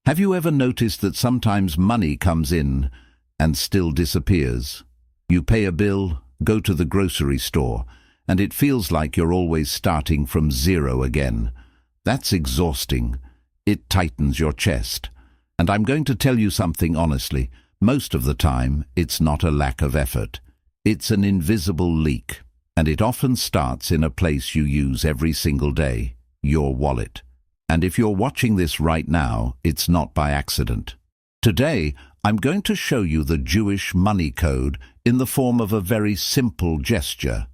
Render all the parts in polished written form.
Have you ever noticed that sometimes money comes in and still disappears? You pay a bill, go to the grocery store, and it feels like you're always starting from zero again. That's exhausting. It tightens your chest. And I'm going to tell you something honestly. Most of the time, it's not a lack of effort. It's an invisible leak, and it often starts in a place you use every single day, your wallet. And if you're watching this right now, it's not by accident. Today, I'm going to show you the Jewish money code in the form of a very simple gesture.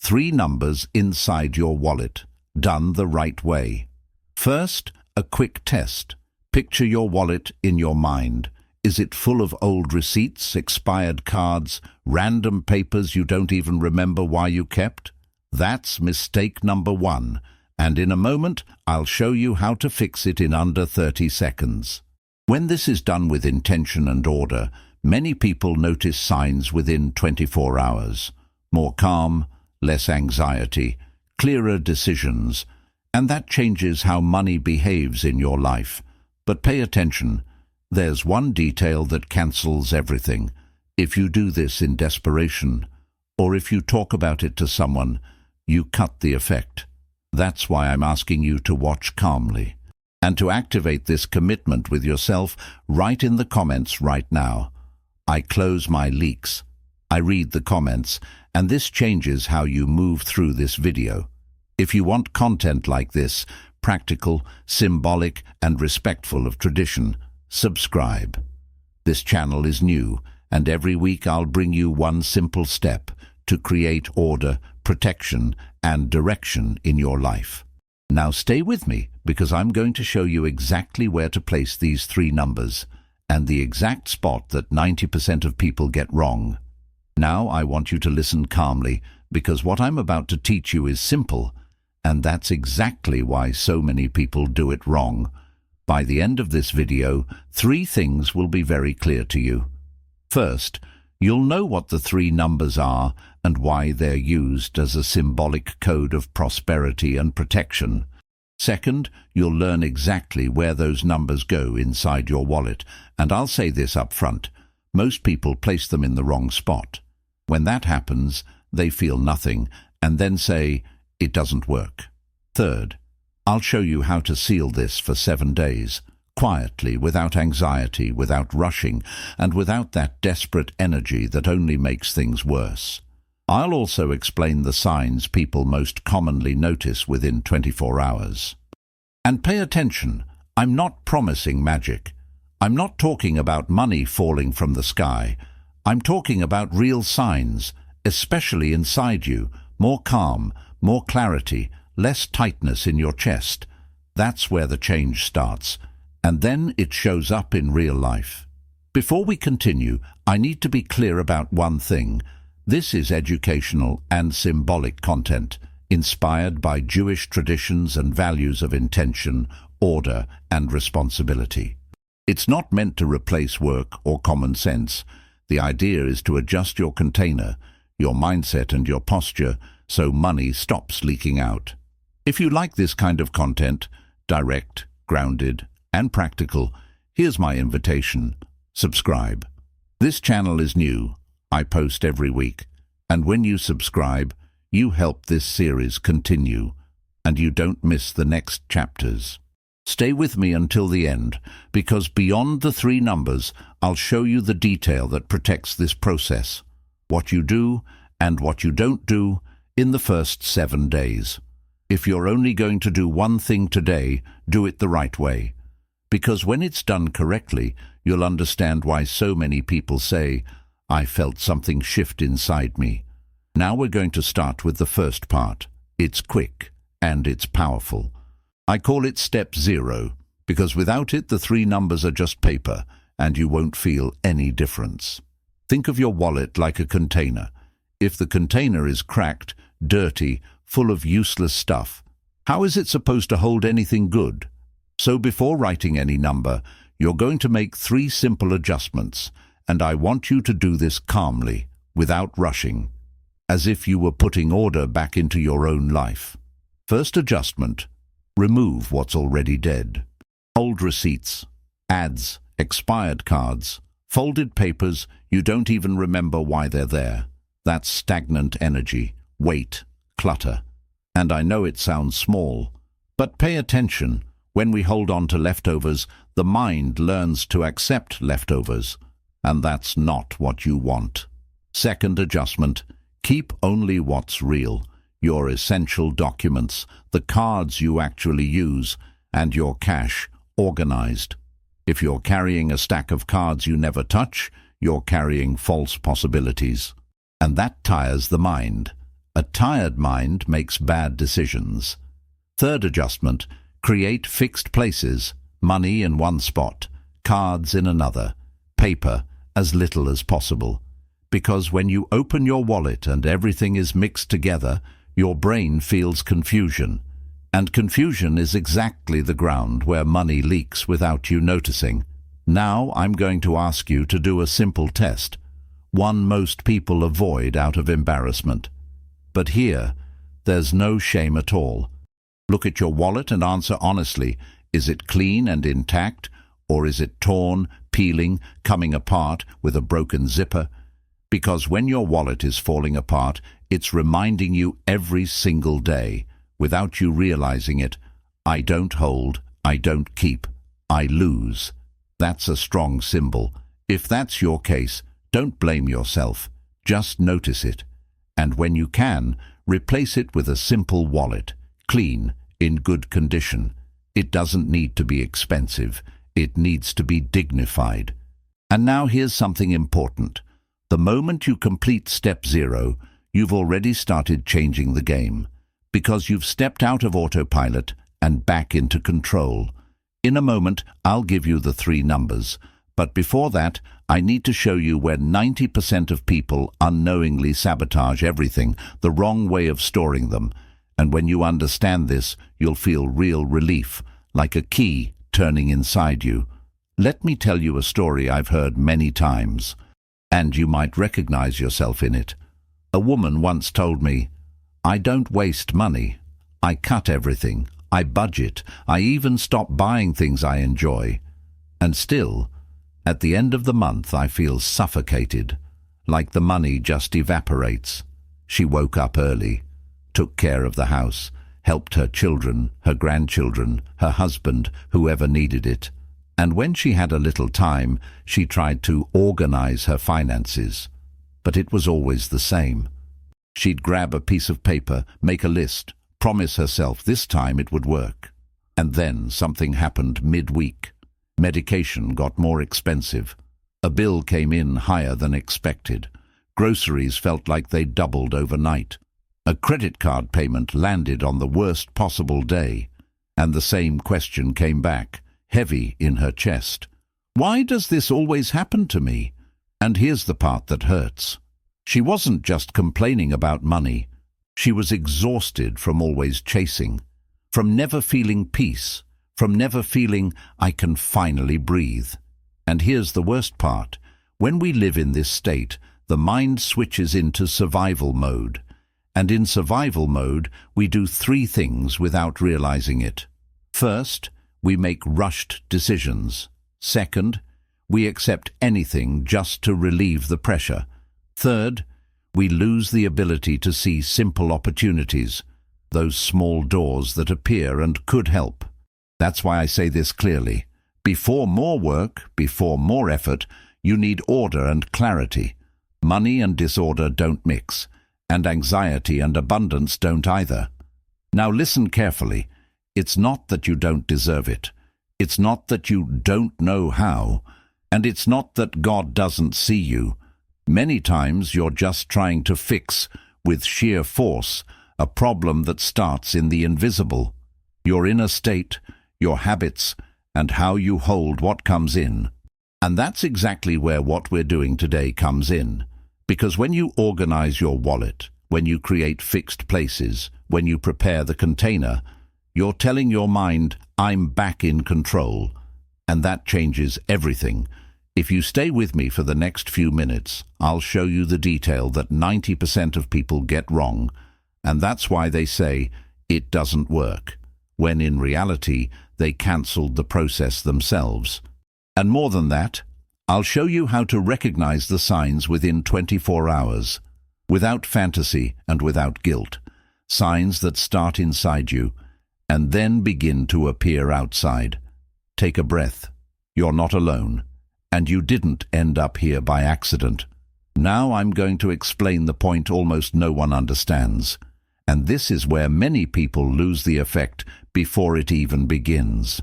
3 numbers inside your wallet, done the right way. First, a quick test. Picture your wallet in your mind. Is it full of old receipts, expired cards, random papers you don't even remember why you kept? That's mistake number 1. And in a moment, I'll show you how to fix it in under 30 seconds. When this is done with intention and order, many people notice signs within 24 hours. More calm, less anxiety, clearer decisions, and that changes how money behaves in your life. But pay attention, there's one detail that cancels everything. If you do this in desperation, or if you talk about it to someone, you cut the effect. That's why I'm asking you to watch calmly. And to activate this commitment with yourself, write in the comments right now. I close my leaks. I read the comments, and this changes how you move through this video. If you want content like this, practical, symbolic, and respectful of tradition, subscribe. This channel is new, and every week I'll bring you one simple step to create order, protection, and direction in your life. Now stay with me, because I'm going to show you exactly where to place these 3 numbers, and the exact spot that 90% of people get wrong. Now I want you to listen calmly, because what I'm about to teach you is simple, and that's exactly why so many people do it wrong. By the end of this video, 3 things will be very clear to you. First, you'll know what the 3 numbers are and why they're used as a symbolic code of prosperity and protection. Second, you'll learn exactly where those numbers go inside your wallet, and I'll say this up front. Most people place them in the wrong spot. When that happens, they feel nothing and then say, it doesn't work. Third, I'll show you how to seal this for 7 days, quietly, without anxiety, without rushing, and without that desperate energy that only makes things worse. I'll also explain the signs people most commonly notice within 24 hours. And pay attention, I'm not promising magic. I'm not talking about money falling from the sky. I'm talking about real signs, especially inside you, more calm, more clarity, less tightness in your chest. That's where the change starts, and then it shows up in real life. Before we continue, I need to be clear about one thing. This is educational and symbolic content, inspired by Jewish traditions and values of intention, order, and responsibility. It's not meant to replace work or common sense. The idea is to adjust your container, your mindset and your posture, so money stops leaking out. If you like this kind of content, direct, grounded, and practical, here's my invitation. Subscribe. This channel is new. I post every week. And when you subscribe, you help this series continue, and you don't miss the next chapters. Stay with me until the end, because beyond the 3 numbers, I'll show you the detail that protects this process, what you do and what you don't do in the first 7 days. If you're only going to do one thing today, do it the right way. Because when it's done correctly, you'll understand why so many people say, I felt something shift inside me. Now we're going to start with the first part. It's quick and it's powerful. I call it step 0, because without it the 3 numbers are just paper and you won't feel any difference. Think of your wallet like a container. If the container is cracked, dirty, full of useless stuff, how is it supposed to hold anything good? So before writing any number, you're going to make 3 simple adjustments, and I want you to do this calmly, without rushing, as if you were putting order back into your own life. First adjustment, remove what's already dead. Old receipts, ads, expired cards, folded papers you don't even remember why they're there. That's stagnant energy, weight, clutter. And I know it sounds small, but pay attention. When we hold on to leftovers, the mind learns to accept leftovers, and that's not what you want. Second adjustment, keep only what's real, your essential documents, the cards you actually use, and your cash organized. If you're carrying a stack of cards you never touch, you're carrying false possibilities. And that tires the mind. A tired mind makes bad decisions. Third adjustment, create fixed places, money in one spot, cards in another, paper as little as possible. Because when you open your wallet and everything is mixed together, your brain feels confusion. And confusion is exactly the ground where money leaks without you noticing. Now I'm going to ask you to do a simple test, one most people avoid out of embarrassment. But here, there's no shame at all. Look at your wallet and answer honestly, is it clean and intact, or is it torn, peeling, coming apart with a broken zipper? Because when your wallet is falling apart, it's reminding you every single day, without you realizing it, I don't hold, I don't keep, I lose. That's a strong symbol. If that's your case, don't blame yourself, just notice it. And when you can, replace it with a simple wallet, clean, in good condition. It doesn't need to be expensive, it needs to be dignified. And now here's something important. The moment you complete step 0, you've already started changing the game, because you've stepped out of autopilot and back into control. In a moment, I'll give you the 3 numbers, but before that, I need to show you where 90% of people unknowingly sabotage everything, the wrong way of storing them. And when you understand this, you'll feel real relief, like a key turning inside you. Let me tell you a story I've heard many times, and you might recognize yourself in it. A woman once told me, I don't waste money. I cut everything. I budget. I even stop buying things I enjoy. And still, at the end of the month, I feel suffocated, like the money just evaporates. She woke up early, took care of the house, helped her children, her grandchildren, her husband, whoever needed it. And when she had a little time, she tried to organize her finances. But it was always the same. She'd grab a piece of paper, make a list, promise herself this time it would work. And then something happened midweek. Medication got more expensive. A bill came in higher than expected. Groceries felt like they doubled overnight. A credit card payment landed on the worst possible day. And the same question came back, heavy in her chest. Why does this always happen to me? And here's the part that hurts. She wasn't just complaining about money. She was exhausted from always chasing, from never feeling peace, from never feeling I can finally breathe. And here's the worst part. When we live in this state, the mind switches into survival mode. And in survival mode, we do 3 things without realizing it. First, we make rushed decisions. Second, we accept anything just to relieve the pressure. Third, we lose the ability to see simple opportunities, those small doors that appear and could help. That's why I say this clearly. Before more work, before more effort, you need order and clarity. Money and disorder don't mix, and anxiety and abundance don't either. Now listen carefully. It's not that you don't deserve it. It's not that you don't know how. And it's not that God doesn't see you. Many times you're just trying to fix, with sheer force, a problem that starts in the invisible. Your inner state, your habits, and how you hold what comes in. And that's exactly where what we're doing today comes in. Because when you organize your wallet, when you create fixed places, when you prepare the container, you're telling your mind, I'm back in control. And that changes everything. If you stay with me for the next few minutes, I'll show you the detail that 90% of people get wrong, and that's why they say, it doesn't work, when in reality, they cancelled the process themselves. And more than that, I'll show you how to recognize the signs within 24 hours, without fantasy and without guilt. Signs that start inside you and then begin to appear outside. Take a breath. You're not alone, and you didn't end up here by accident. Now I'm going to explain the point almost no one understands, and this is where many people lose the effect before it even begins.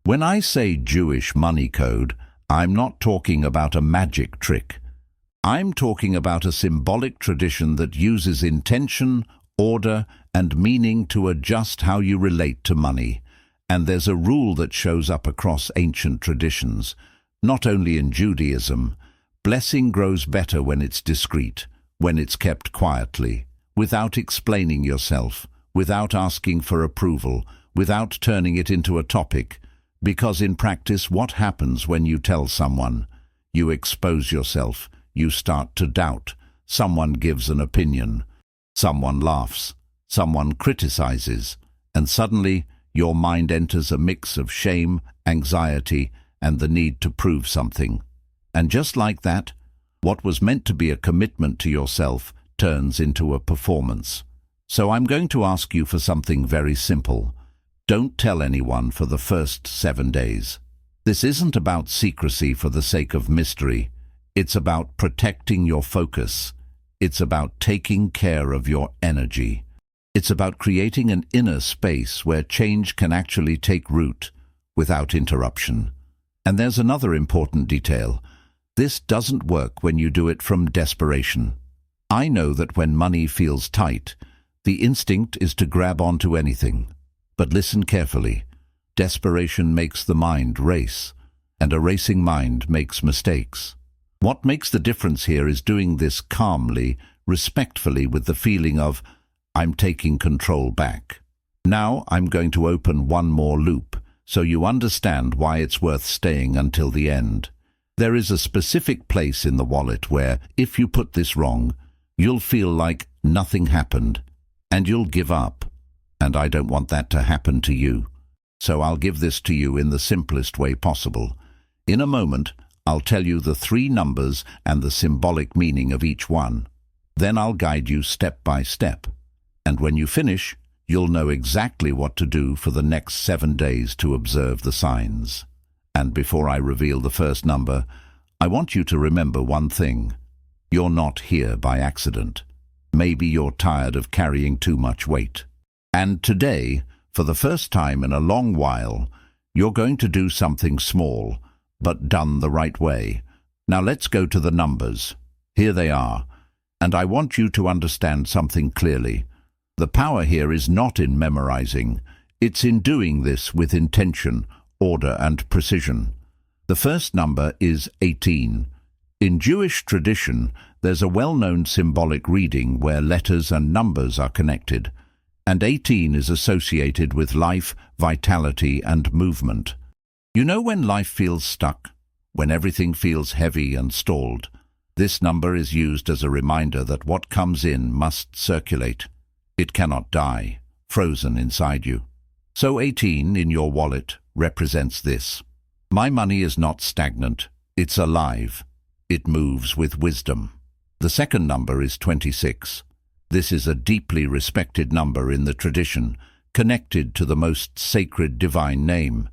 When I say Jewish money code, I'm not talking about a magic trick. I'm talking about a symbolic tradition that uses intention, order, and meaning to adjust how you relate to money. And there's a rule that shows up across ancient traditions, not only in Judaism. Blessing grows better when it's discreet, when it's kept quietly, without explaining yourself, without asking for approval, without turning it into a topic. Because in practice, what happens when you tell someone? You expose yourself, you start to doubt, someone gives an opinion, someone laughs, someone criticizes, and suddenly your mind enters a mix of shame, anxiety, and the need to prove something. And just like that, what was meant to be a commitment to yourself turns into a performance. So I'm going to ask you for something very simple. Don't tell anyone for the first 7 days. This isn't about secrecy for the sake of mystery. It's about protecting your focus. It's about taking care of your energy. It's about creating an inner space where change can actually take root without interruption. And there's another important detail. This doesn't work when you do it from desperation. I know that when money feels tight, the instinct is to grab onto anything. But listen carefully. Desperation makes the mind race, and a racing mind makes mistakes. What makes the difference here is doing this calmly, respectfully, with the feeling of, I'm taking control back. Now I'm going to open one more loop, so you understand why it's worth staying until the end. There is a specific place in the wallet where, if you put this wrong, you'll feel like nothing happened, and you'll give up. And I don't want that to happen to you. So I'll give this to you in the simplest way possible. In a moment, I'll tell you the 3 numbers and the symbolic meaning of each one. Then I'll guide you step by step. And when you finish, you'll know exactly what to do for the next 7 days to observe the signs. And before I reveal the first number, I want you to remember one thing. You're not here by accident. Maybe you're tired of carrying too much weight. And today, for the first time in a long while, you're going to do something small, but done the right way. Now let's go to the numbers. Here they are. And I want you to understand something clearly. The power here is not in memorizing. It's in doing this with intention, order, and precision. The first number is 18. In Jewish tradition, there's a well-known symbolic reading where letters and numbers are connected, and 18 is associated with life, vitality, and movement. You know when life feels stuck? When everything feels heavy and stalled? This number is used as a reminder that what comes in must circulate. It cannot die, frozen inside you. So 18 in your wallet represents this. My money is not stagnant, it's alive. It moves with wisdom. The second number is 26. This is a deeply respected number in the tradition, connected to the most sacred divine name.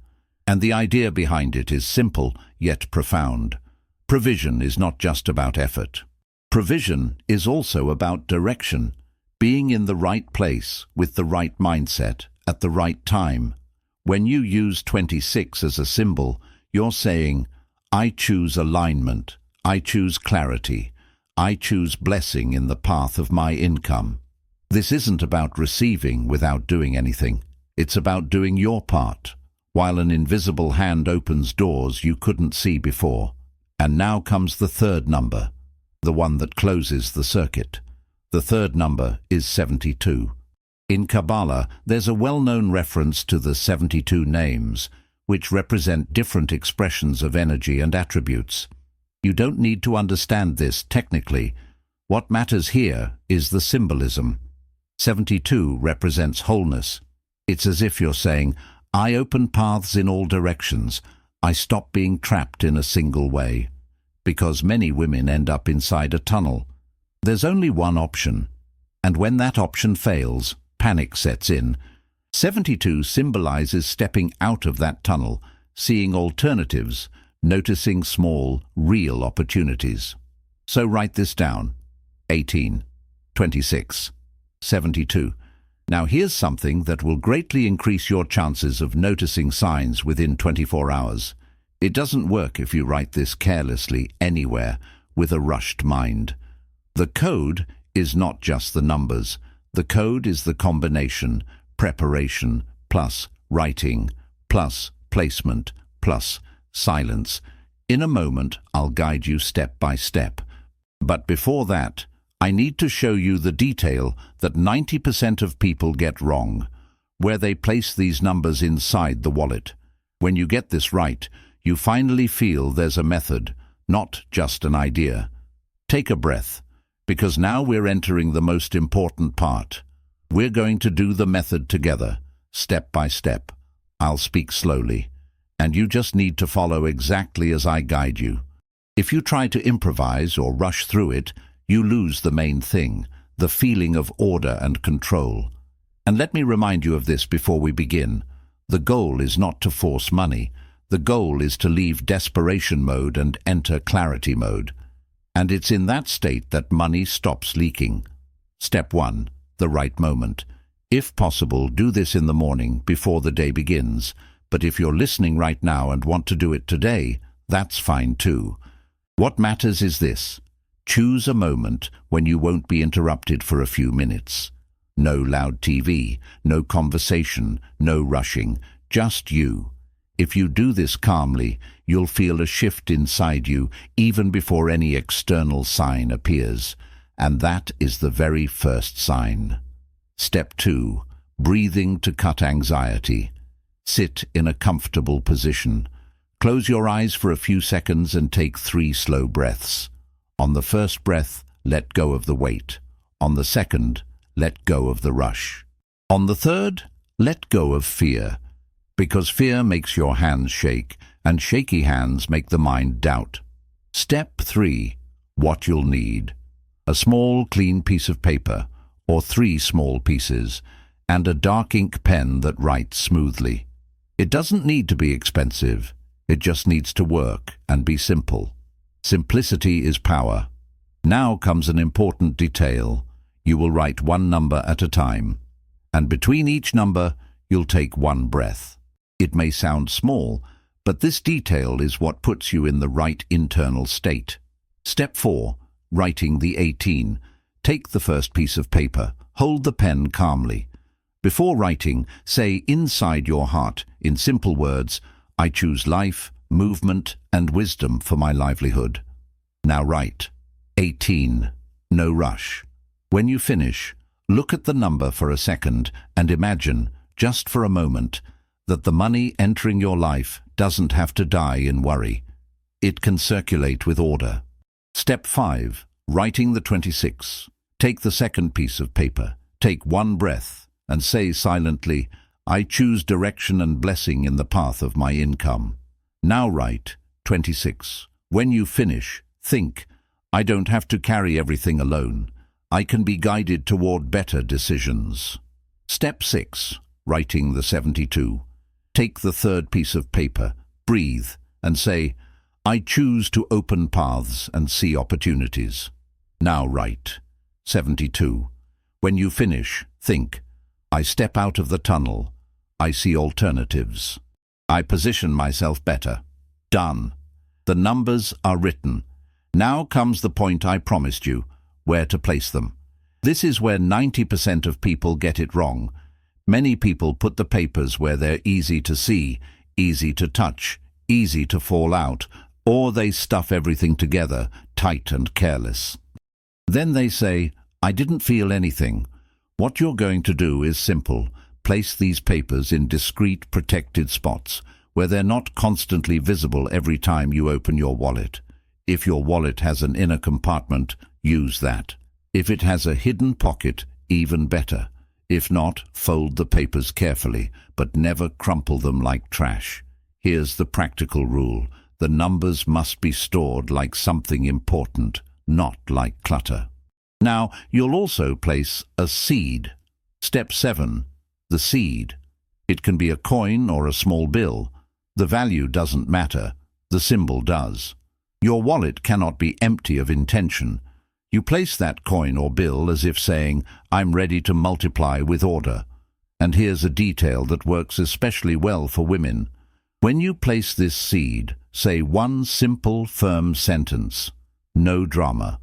And the idea behind it is simple, yet profound. Provision is not just about effort. Provision is also about direction, being in the right place, with the right mindset, at the right time. When you use 26 as a symbol, you're saying, I choose alignment, I choose clarity, I choose blessing in the path of my income. This isn't about receiving without doing anything. It's about doing your part, while an invisible hand opens doors you couldn't see before. And now comes the third number, the one that closes the circuit. The third number is 72. In Kabbalah, there's a well-known reference to the 72 names, which represent different expressions of energy and attributes. You don't need to understand this technically. What matters here is the symbolism. 72 represents wholeness. It's as if you're saying, I open paths in all directions. I stop being trapped in a single way, because many women end up inside a tunnel. There's only one option, and when that option fails, panic sets in. 72 symbolizes stepping out of that tunnel, seeing alternatives, noticing small, real opportunities. So write this down: 18, 26, 72. Now here's something that will greatly increase your chances of noticing signs within 24 hours. It doesn't work if you write this carelessly anywhere with a rushed mind. The code is not just the numbers. The code is the combination: preparation plus writing plus placement plus silence. In a moment, I'll guide you step by step. But before that, I need to show you the detail that 90% of people get wrong, where they place these numbers inside the wallet. When you get this right, you finally feel there's a method, not just an idea. Take a breath, because now we're entering the most important part. We're going to do the method together, step by step. I'll speak slowly, and you just need to follow exactly as I guide you. If you try to improvise or rush through it, you lose the main thing, the feeling of order and control. And let me remind you of this before we begin. The goal is not to force money. The goal is to leave desperation mode and enter clarity mode. And it's in that state that money stops leaking. Step 1. The right moment. If possible, do this in the morning before the day begins. But if you're listening right now and want to do it today, that's fine too. What matters is this: choose a moment when you won't be interrupted for a few minutes. No loud TV, no conversation, no rushing, just you. If you do this calmly, you'll feel a shift inside you even before any external sign appears. And that is the very first sign. Step 2. Breathing to cut anxiety. Sit in a comfortable position. Close your eyes for a few seconds and take 3 slow breaths. On the first breath, let go of the weight. On the second, let go of the rush. On the third, let go of fear, because fear makes your hands shake, and shaky hands make the mind doubt. Step 3. What you'll need: a small, clean piece of paper, or 3 small pieces, and a dark ink pen that writes smoothly. It doesn't need to be expensive. It just needs to work and be simple. Simplicity is power. Now comes an important detail. You will write 1 number at a time, and between each number, you'll take 1 breath. It may sound small, but this detail is what puts you in the right internal state. Step 4. Writing the 18. Take the first piece of paper. Hold the pen calmly. Before writing, say inside your heart, in simple words, "I choose life, movement, and wisdom for my livelihood." Now write. 18. No rush. When you finish, look at the number for a second and imagine, just for a moment, that the money entering your life doesn't have to die in worry. It can circulate with order. Step 5. Writing the 26. Take the second piece of paper, take 1 breath, and say silently, "I choose direction and blessing in the path of my income." Now write 26. When you finish, think, "I don't have to carry everything alone. I can be guided toward better decisions." Step 6. Writing the 72. Take the third piece of paper, breathe, and say, "I choose to open paths and see opportunities." Now write 72. When you finish, think, "I step out of the tunnel. I see alternatives. I position myself better." Done. The numbers are written. Now comes the point I promised you: where to place them. This is where 90% of people get it wrong. Many people put the papers where they're easy to see, easy to touch, easy to fall out, or they stuff everything together, tight and careless. Then they say, "I didn't feel anything." What you're going to do is simple. Place these papers in discreet, protected spots, where they're not constantly visible every time you open your wallet. If your wallet has an inner compartment, use that. If it has a hidden pocket, even better. If not, fold the papers carefully, but never crumple them like trash. Here's the practical rule. The numbers must be stored like something important, not like clutter. Now, you'll also place a seed. Step 7. The seed. It can be a coin or a small bill. The value doesn't matter. The symbol does. Your wallet cannot be empty of intention. You place that coin or bill as if saying, "I'm ready to multiply with order." And here's a detail that works especially well for women. When you place this seed, say one simple, firm sentence. No drama.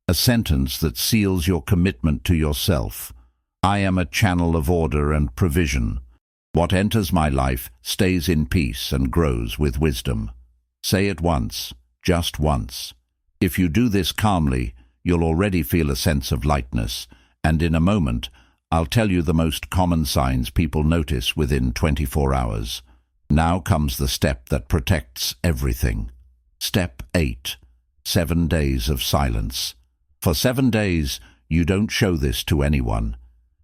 A sentence that seals your commitment to yourself. I am a channel of order and provision. What enters my life stays in peace and grows with wisdom. Say it once, just once. If you do this calmly, you'll already feel a sense of lightness, and in a moment, I'll tell you the most common signs people notice within 24 hours. Now comes the step that protects everything. Step 8. 7 days of silence. For 7 days, you don't show this to anyone.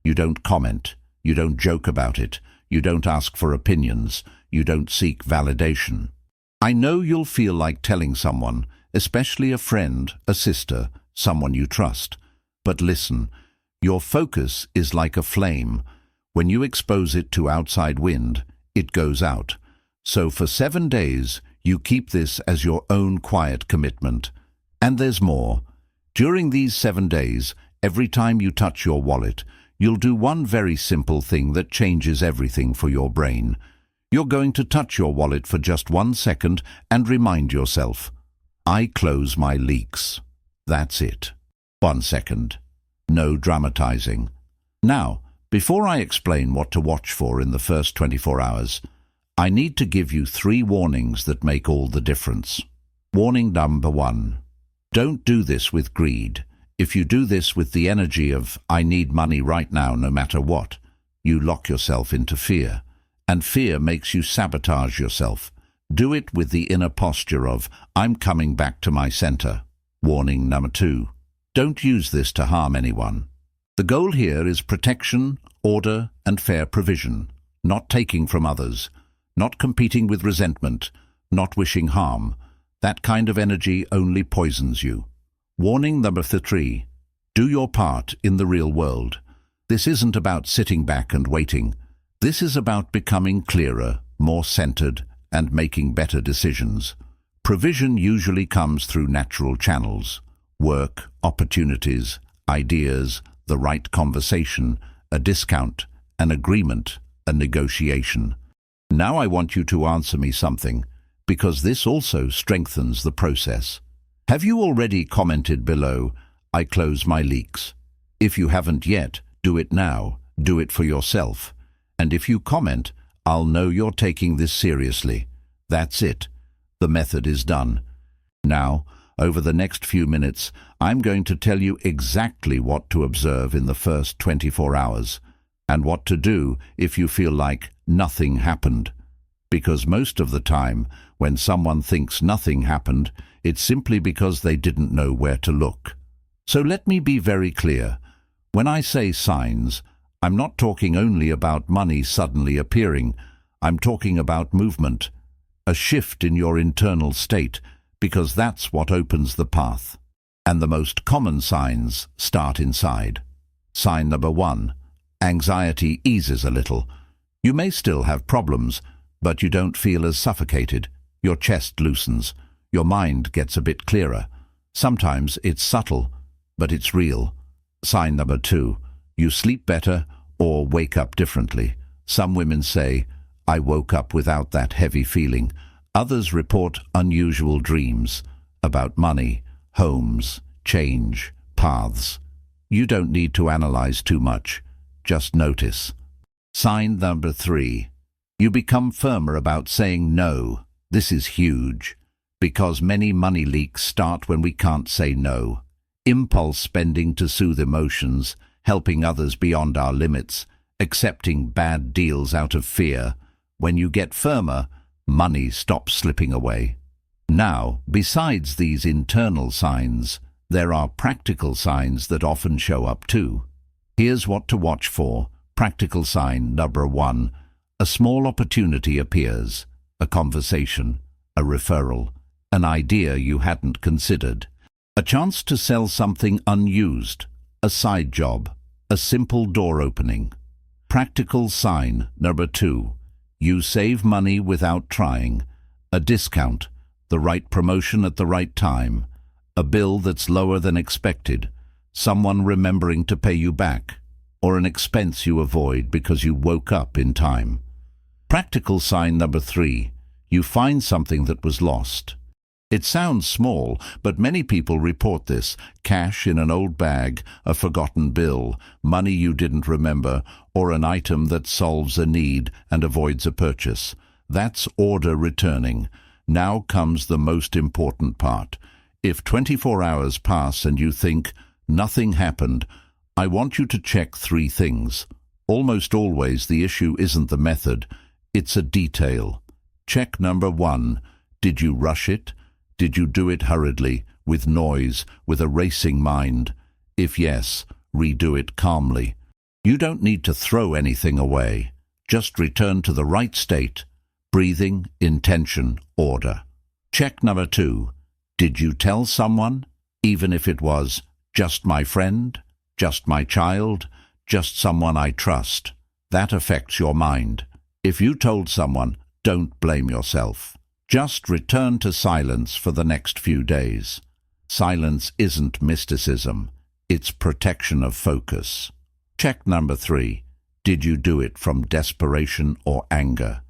You don't comment. You don't joke about it. You don't ask for opinions. You don't seek validation. I know you'll feel like telling someone, especially a friend, a sister, someone you trust. But listen, your focus is like a flame. When you expose it to outside wind, it goes out. So for 7 days, you keep this as your own quiet commitment. And there's more. During these 7 days, every time you touch your wallet, you'll do one very simple thing that changes everything for your brain. You're going to touch your wallet for just 1 second and remind yourself, I close my leaks. That's it. 1 second. No dramatizing. Now, before I explain what to watch for in the first 24 hours, I need to give you 3 warnings that make all the difference. Warning number 1. Don't do this with greed. If you do this with the energy of, I need money right now no matter what, you lock yourself into fear. And fear makes you sabotage yourself. Do it with the inner posture of, I'm coming back to my center. Warning number 2. Don't use this to harm anyone. The goal here is protection, order, and fair provision, not taking from others, not competing with resentment, not wishing harm. That kind of energy only poisons you. Warning number 3. Do your part in the real world. This isn't about sitting back and waiting. This is about becoming clearer, more centered, and making better decisions. Provision usually comes through natural channels. Work, opportunities, ideas, the right conversation, a discount, an agreement, a negotiation. Now I want you to answer me something, because this also strengthens the process. Have you already commented below, I close my leaks? If you haven't yet, do it now. Do it for yourself. And if you comment, I'll know you're taking this seriously. That's it. The method is done. Now, over the next few minutes, I'm going to tell you exactly what to observe in the first 24 hours, and what to do if you feel like nothing happened. Because most of the time, when someone thinks nothing happened, it's simply because they didn't know where to look. So let me be very clear. When I say signs, I'm not talking only about money suddenly appearing. I'm talking about movement, a shift in your internal state, because that's what opens the path. And the most common signs start inside. Sign number 1. Anxiety eases a little. You may still have problems, but you don't feel as suffocated. Your chest loosens. Your mind gets a bit clearer. Sometimes it's subtle, but it's real. Sign number 2. You sleep better or wake up differently. Some women say, I woke up without that heavy feeling. Others report unusual dreams about money, homes, change, paths. You don't need to analyze too much. Just notice. Sign number 3. You become firmer about saying no. This is huge, because many money leaks start when we can't say no. Impulse spending to soothe emotions, helping others beyond our limits, accepting bad deals out of fear. When you get firmer, money stops slipping away. Now, besides these internal signs, there are practical signs that often show up too. Here's what to watch for. Practical sign number 1. A small opportunity appears. a conversation, a referral, an idea you hadn't considered. A chance to sell something unused, a side job, a simple door opening. Practical sign number 2. You save money without trying. A discount, the right promotion at the right time, a bill that's lower than expected, someone remembering to pay you back, or an expense you avoid because you woke up in time. Practical sign number 3. You find something that was lost. It sounds small, but many people report this. Cash in an old bag, a forgotten bill, money you didn't remember, or an item that solves a need and avoids a purchase. That's order returning. Now comes the most important part. If 24 hours pass and you think, nothing happened, I want you to check 3 things. Almost always the issue isn't the method, it's a detail. Check number 1. Did you rush it? Did you do it hurriedly, with noise, with a racing mind? If yes, redo it calmly. You don't need to throw anything away. Just return to the right state. Breathing, intention, order. Check number 2. Did you tell someone, even if it was just my friend, just my child, just someone I trust? That affects your mind. If you told someone, don't blame yourself. Just return to silence for the next few days. Silence isn't mysticism. It's protection of focus. Check number 3. Did you do it from desperation or anger?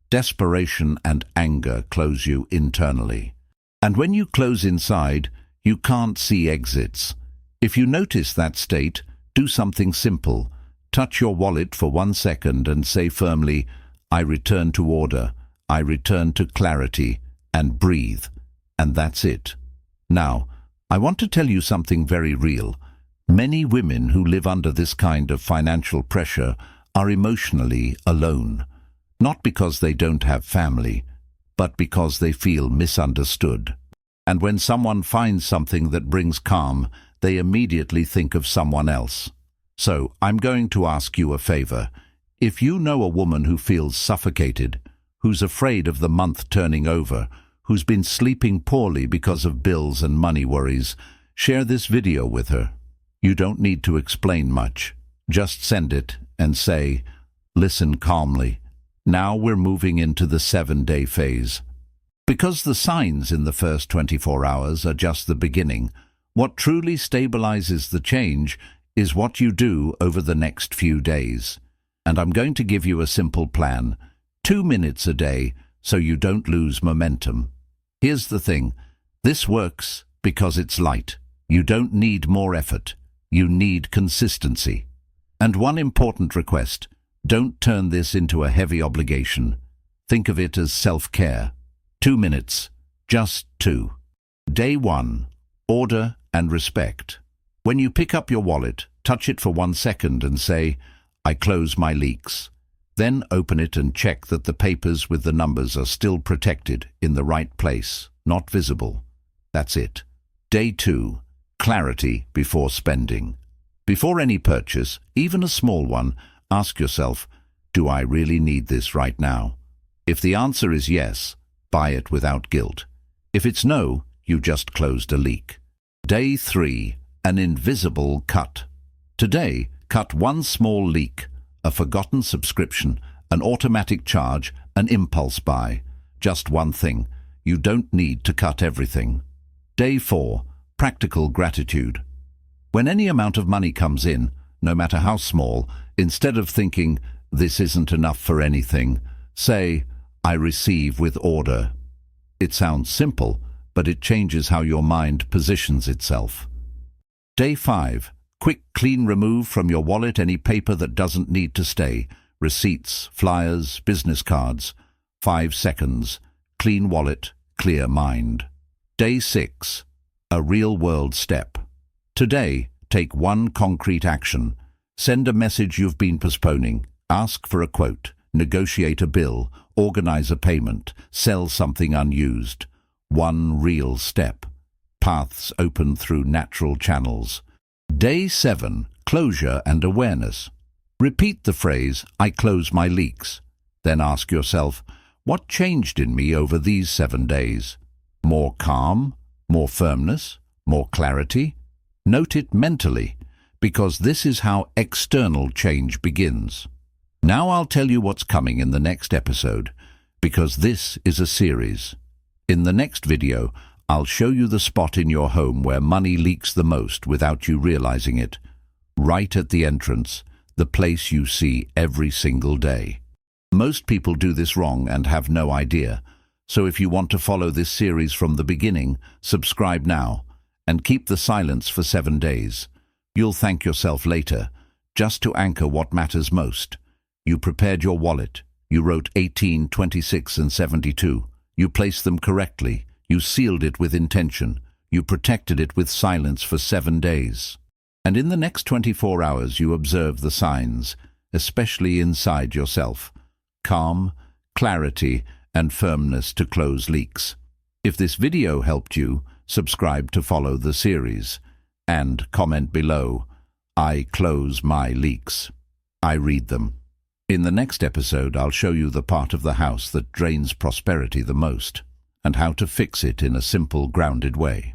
Desperation and anger close you internally. And when you close inside, you can't see exits. If you notice that state, do something simple. Touch your wallet for 1 second and say firmly, I return to order. I return to clarity, and breathe, and that's it. Now, I want to tell you something very real. Many women who live under this kind of financial pressure are emotionally alone, not because they don't have family, but because they feel misunderstood. And when someone finds something that brings calm, they immediately think of someone else. So, I'm going to ask you a favor. If you know a woman who feels suffocated, who's afraid of the month turning over, who's been sleeping poorly because of bills and money worries, share this video with her. You don't need to explain much. Just send it and say, listen calmly. Now we're moving into the 7-day phase. Because the signs in the first 24 hours are just the beginning, what truly stabilizes the change is what you do over the next few days. And I'm going to give you a simple plan. 2 minutes a day, so you don't lose momentum. Here's the thing. This works because it's light. You don't need more effort. You need consistency. And one important request. Don't turn this into a heavy obligation. Think of it as self-care. 2 minutes. Just 2. Day 1. Order and respect. When you pick up your wallet, touch it for 1 second and say, I close my leaks. Then open it and check that the papers with the numbers are still protected in the right place, not visible. That's it. Day 2. Clarity before spending. Before any purchase, even a small one, ask yourself, do I really need this right now? If the answer is yes, buy it without guilt. If it's no, you just closed a leak. Day 3. An invisible cut. Today, cut one small leak. A forgotten subscription, an automatic charge, an impulse buy. Just one thing. You don't need to cut everything. Day 4. Practical gratitude. When any amount of money comes in, no matter how small, instead of thinking, this isn't enough for anything, say, I receive with order. It sounds simple, but it changes how your mind positions itself. Day 5. Quick, clean remove from your wallet any paper that doesn't need to stay. Receipts, flyers, business cards. 5 seconds. Clean wallet, clear mind. Day 6. A real-world step. Today, take one concrete action. Send a message you've been postponing. Ask for a quote. Negotiate a bill. Organize a payment. Sell something unused. One real step. Paths open through natural channels. Day 7. Closure and awareness. Repeat the phrase, I close my leaks. Then ask yourself, What changed in me over these 7 days? More calm? More firmness? More clarity? Note it mentally, because this is how external change begins. Now I'll tell you what's coming in the next episode, because this is a series. In the next video, I'll show you the spot in your home where money leaks the most without you realizing it. Right at the entrance, the place you see every single day. Most people do this wrong and have no idea. So if you want to follow this series from the beginning, subscribe now and keep the silence for 7 days. You'll thank yourself later, just to anchor what matters most. You prepared your wallet. You wrote 18, 26, and 72. You placed them correctly. You sealed it with intention. You protected it with silence for 7 days. And in the next 24 hours you observe the signs, especially inside yourself. Calm, clarity, and firmness to close leaks. If this video helped you, subscribe to follow the series. And comment below, I close my leaks. I read them. In the next episode, I'll show you the part of the house that drains prosperity the most, and how to fix it in a simple, grounded way.